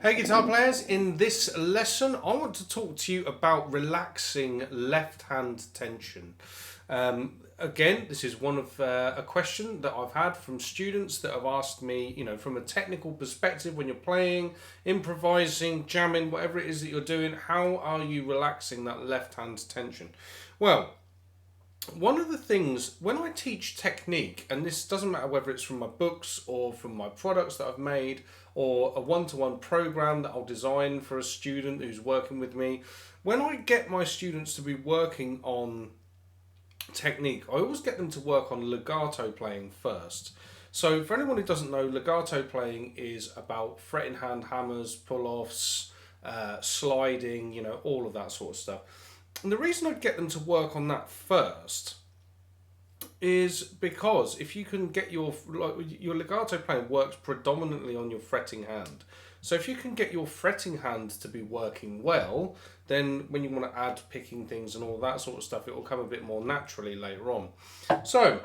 Hey guitar players, in this lesson I want to talk to you about relaxing left hand tension. Again, this is one of a question that I've had from students that have asked me, from a technical perspective, when you're playing, improvising, jamming, whatever it is that you're doing, how are you relaxing that left hand tension? Well, one of the things when I teach technique, and this doesn't matter whether it's from my books or from my products that I've made or a one-to-one program that I'll design for a student who's working with me, when I get my students to be working on technique, I always get them to work on legato playing first. So for anyone who doesn't know, legato playing is about fret in hand hammers, pull-offs, sliding, all of that sort of stuff. And the reason I get them to work on that first is because if you can get your legato playing works predominantly on your fretting hand. So if you can get your fretting hand to be working well, then when you want to add picking things and all that sort of stuff, it will come a bit more naturally later on. So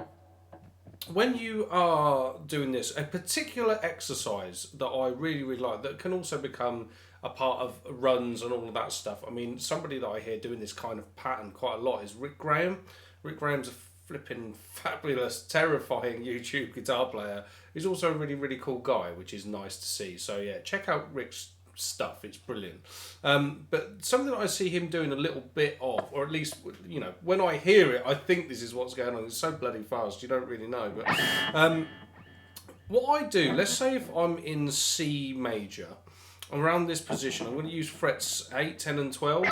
when you are doing this, a particular exercise that I really, really like, that can also become a part of runs and all of that stuff. I mean, somebody that I hear doing this kind of pattern quite a lot is Rick Graham. Rick Graham's a flipping fabulous, terrifying YouTube guitar player. He's also a really, really cool guy, which is nice to see. So yeah, check out Rick's stuff. It's brilliant. But something that I see him doing a little bit of, or at least, when I hear it, I think this is what's going on. It's so bloody fast, you don't really know. But what I do, let's say if I'm in C major, around this position, I'm going to use frets 8, 10 and 12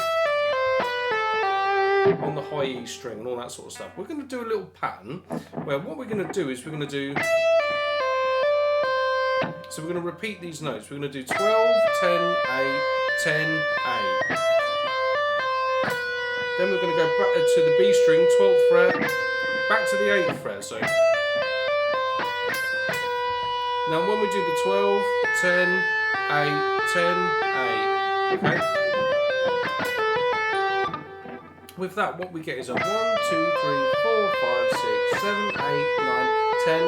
on the high E string and all that sort of stuff. We're going to do a little pattern where what we're going to do is we're going to do... So we're going to repeat these notes. We're going to do 12, 10, 8, 10, 8. Then we're going to go back to the B string, 12th fret, back to the 8th fret. So now when we do the 12, 10, 8, 10, 8, okay? With that, what we get is a 1, 2, 3, 4, 5, 6, 7, 8, 9, 10,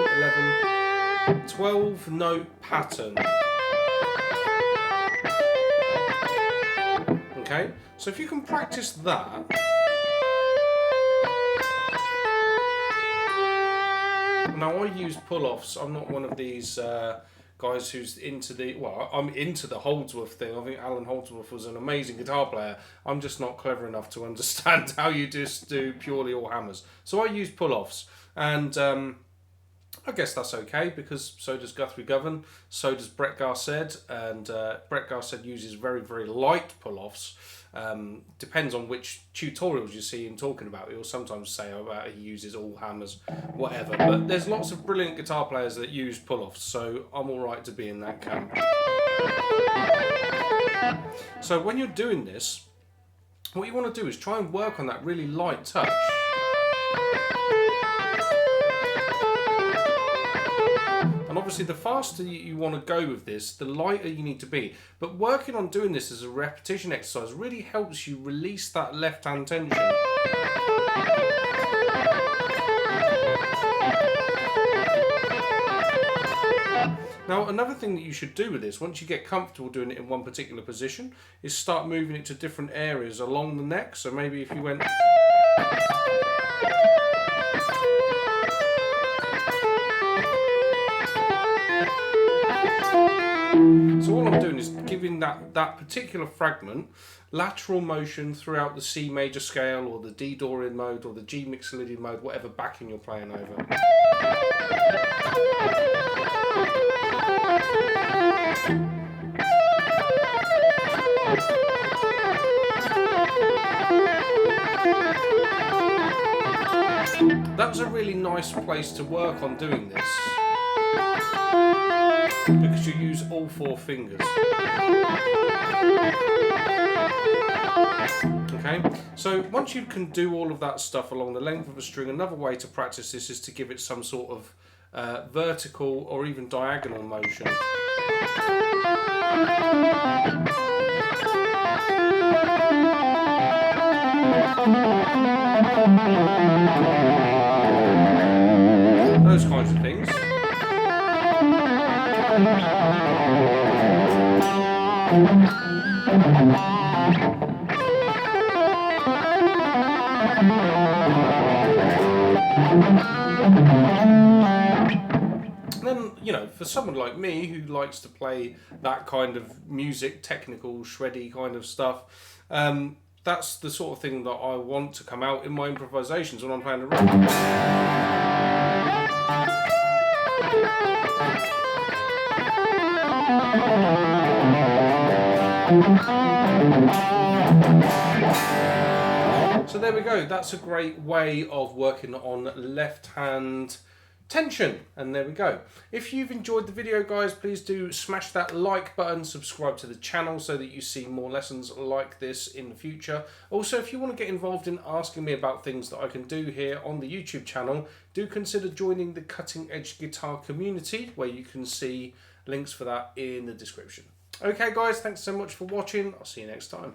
11, 12 note pattern. Okay, so if you can practice that, now I use pull-offs. I'm not one of these guys who's into I'm into the Holdsworth thing. I think Alan Holdsworth was an amazing guitar player. I'm just not clever enough to understand how you just do purely all hammers. So I use pull-offs, and I guess that's okay, because so does Guthrie Govan, so does Brett Garsed, and Brett Garsed uses very, very light pull-offs. Depends on which tutorials you see him talking about. He'll sometimes say he uses all hammers, whatever. But there's lots of brilliant guitar players that use pull-offs, so I'm alright to be in that camp. So when you're doing this, what you want to do is try and work on that really light touch. And obviously the faster you want to go with this, the lighter you need to be. But working on doing this as a repetition exercise really helps you release that left hand tension. Now, another thing that you should do with this, once you get comfortable doing it in one particular position, is start moving it to different areas along the neck. So maybe if you went... So all I'm doing is giving that particular fragment lateral motion throughout the C major scale, or the D Dorian mode, or the G Mixolydian mode, whatever backing you're playing over. That's a really nice place to work on doing this, because you use all 4 fingers. Okay, so once you can do all of that stuff along the length of a string, another way to practice this is to give it some sort of vertical or even diagonal motion. Those kinds of things. Then, you know, for someone like me who likes to play that kind of music, technical, shreddy kind of stuff, that's the sort of thing that I want to come out in my improvisations when I'm playing the record. So there we go, that's a great way of working on left hand tension, and there we go. If you've enjoyed the video, guys, please do smash that like button, subscribe to the channel so that you see more lessons like this in the future. Also, if you want to get involved in asking me about things that I can do here on the YouTube channel, do consider joining the Cutting Edge Guitar community, where you can see links for that in the description. Okay guys, thanks so much for watching. I'll see you next time.